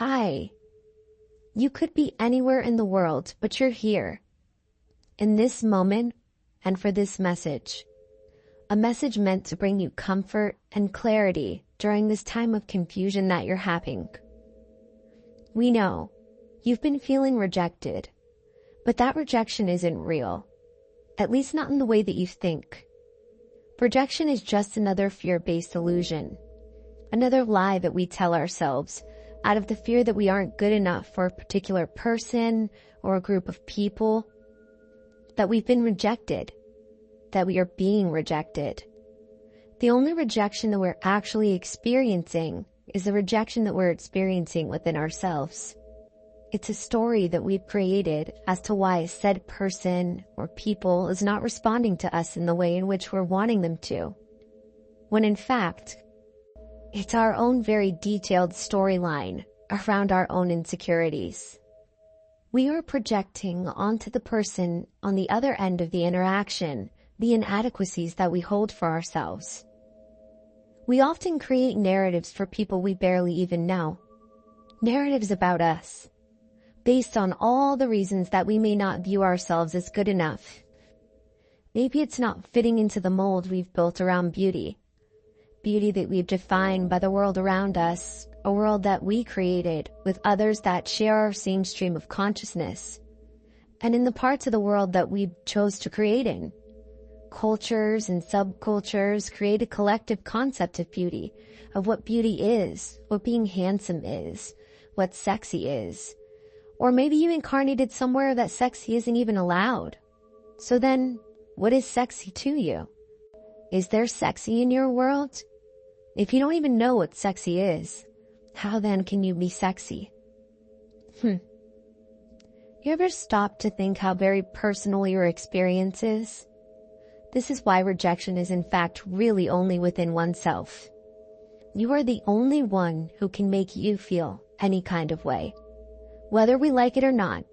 Hi. You could be anywhere in the world, but you're here. In this moment, and for this message. A message meant to bring you comfort and clarity during this time of confusion that you're having. We know you've been feeling rejected, but that rejection isn't real. At least not in the way that you think. Rejection is just another fear-based illusion. Another lie that we tell ourselves out of the fear that we aren't good enough for a particular person or a group of people. That we've been rejected. That we are being rejected. The only rejection that we're actually experiencing is the rejection that we're experiencing within ourselves. It's a story that we've created as to why said person or people is not responding to us in the way in which we're wanting them to. When in fact, it's our own very detailed storyline around our own insecurities. We are projecting onto the person on the other end of the interaction the inadequacies that we hold for ourselves. We often create narratives for people we barely even know. Narratives about us, based on all the reasons that we may not view ourselves as good enough. Maybe it's not fitting into the mold we've built around beauty. Beauty that we've defined by the world around us, a world that we created with others that share our same stream of consciousness. And in the parts of the world that we chose to create in. Cultures and subcultures create a collective concept of beauty, of what beauty is, what being handsome is, what sexy is. Or maybe you incarnated somewhere that sexy isn't even allowed. So then, what is sexy to you? Is there sexy in your world? If you don't even know what sexy is, how then can you be sexy? You ever stop to think how very personal your experience is? This is why rejection is in fact really only within oneself. You are the only one who can make you feel any kind of way. Whether we like it or not,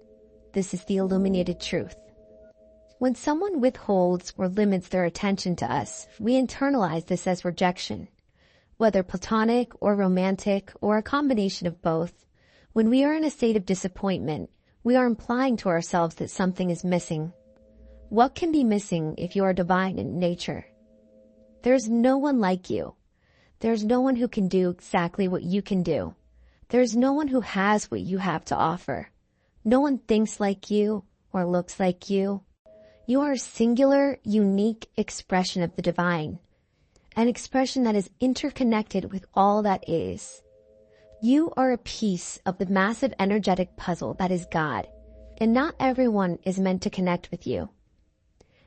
this is the illuminated truth. When someone withholds or limits their attention to us, we internalize this as rejection. Whether platonic or romantic or a combination of both, when we are in a state of disappointment, we are implying to ourselves that something is missing. What can be missing if you are divine in nature? There's no one like you. There's no one who can do exactly what you can do. There's no one who has what you have to offer. No one thinks like you or looks like you. You are a singular, unique expression of the divine. An expression that is interconnected with all that is. You are a piece of the massive energetic puzzle that is God, and not everyone is meant to connect with you.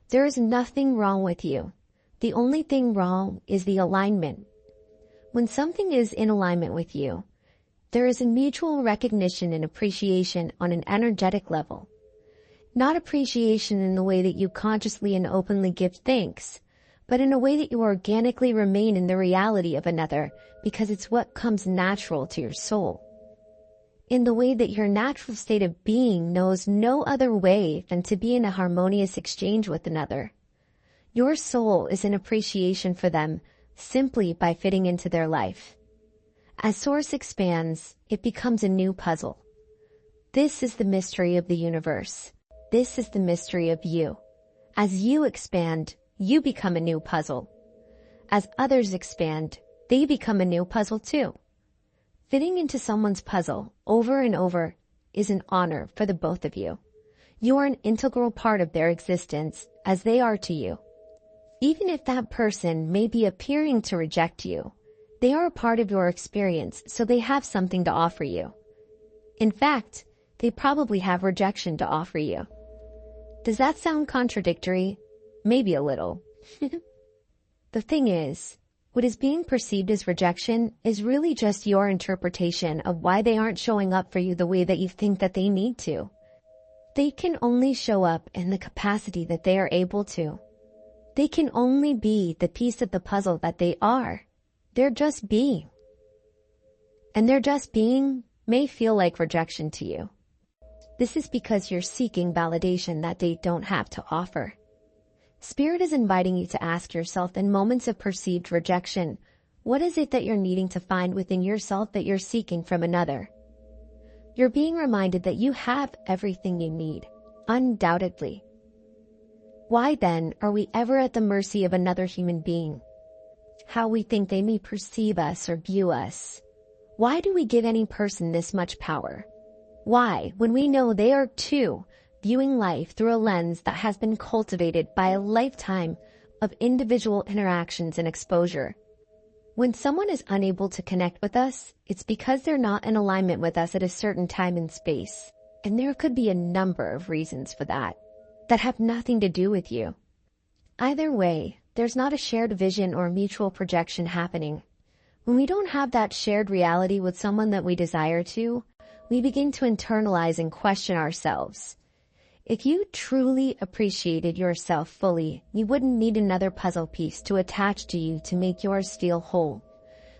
There is nothing wrong with you. The only thing wrong is the alignment. When something is in alignment with you, there is a mutual recognition and appreciation on an energetic level. Not appreciation in the way that you consciously and openly give thanks, but in a way that you organically remain in the reality of another because it's what comes natural to your soul. In the way that your natural state of being knows no other way than to be in a harmonious exchange with another. Your soul is in appreciation for them simply by fitting into their life. As Source expands, it becomes a new puzzle. This is the mystery of the universe. This is the mystery of you. As you expand, you become a new puzzle. As others expand, they become a new puzzle too. Fitting into someone's puzzle over and over is an honor for the both of you. You are an integral part of their existence as they are to you. Even if that person may be appearing to reject you, they are a part of your experience, so they have something to offer you. In fact, they probably have rejection to offer you. Does that sound contradictory? Maybe a little. The thing is, what is being perceived as rejection is really just your interpretation of why they aren't showing up for you the way that you think that they need to. They can only show up in the capacity that they are able to. They can only be the piece of the puzzle that they are. They're just being. And their just being may feel like rejection to you. This is because you're seeking validation that they don't have to offer. Spirit is inviting you to ask yourself in moments of perceived rejection, what is it that you're needing to find within yourself that you're seeking from another? You're being reminded that you have everything you need, undoubtedly. Why then are we ever at the mercy of another human being? How we think they may perceive us or view us. Why do we give any person this much power? Why, when we know they are too viewing life through a lens that has been cultivated by a lifetime of individual interactions and exposure? When someone is unable to connect with us, it's because they're not in alignment with us at a certain time and space. And there could be a number of reasons for that have nothing to do with you. Either way, there's not a shared vision or mutual projection happening. When we don't have that shared reality with someone that we desire to, we begin to internalize and question ourselves. If you truly appreciated yourself fully, you wouldn't need another puzzle piece to attach to you to make yours feel whole.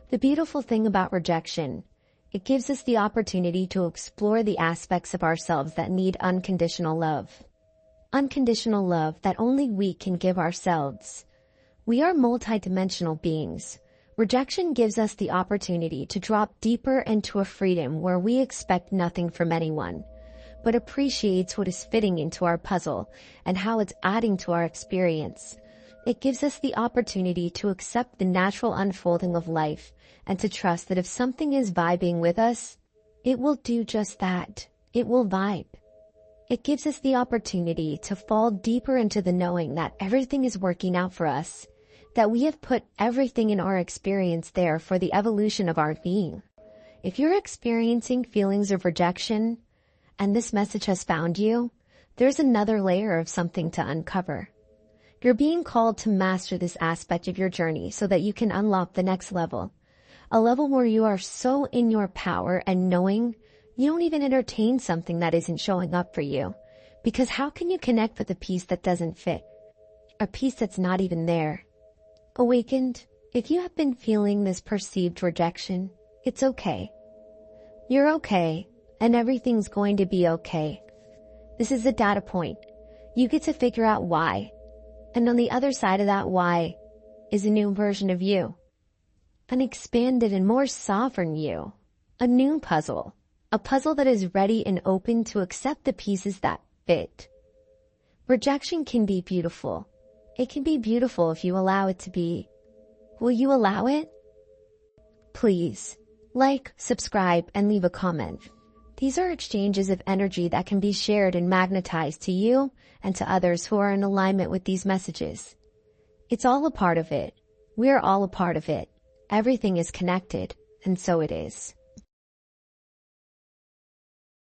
The beautiful thing about rejection, it gives us the opportunity to explore the aspects of ourselves that need unconditional love. Unconditional love that only we can give ourselves. We are multidimensional beings. Rejection gives us the opportunity to drop deeper into a freedom where we expect nothing from anyone, but appreciates what is fitting into our puzzle and how it's adding to our experience. It gives us the opportunity to accept the natural unfolding of life and to trust that if something is vibing with us, it will do just that. It will vibe. It gives us the opportunity to fall deeper into the knowing that everything is working out for us, that we have put everything in our experience there for the evolution of our being. If you're experiencing feelings of rejection, and this message has found you, there's another layer of something to uncover. You're being called to master this aspect of your journey so that you can unlock the next level. A level where you are so in your power and knowing you don't even entertain something that isn't showing up for you. Because how can you connect with a piece that doesn't fit? A piece that's not even there. Awakened, if you have been feeling this perceived rejection, it's okay. You're okay, and everything's going to be okay. This is a data point. You get to figure out why. And on the other side of that why is a new version of you. An expanded and more sovereign you. A new puzzle. A puzzle that is ready and open to accept the pieces that fit. Rejection can be beautiful. It can be beautiful if you allow it to be. Will you allow it? Please, like, subscribe, and leave a comment. These are exchanges of energy that can be shared and magnetized to you and to others who are in alignment with these messages. It's all a part of it. We're all a part of it. Everything is connected, and so it is.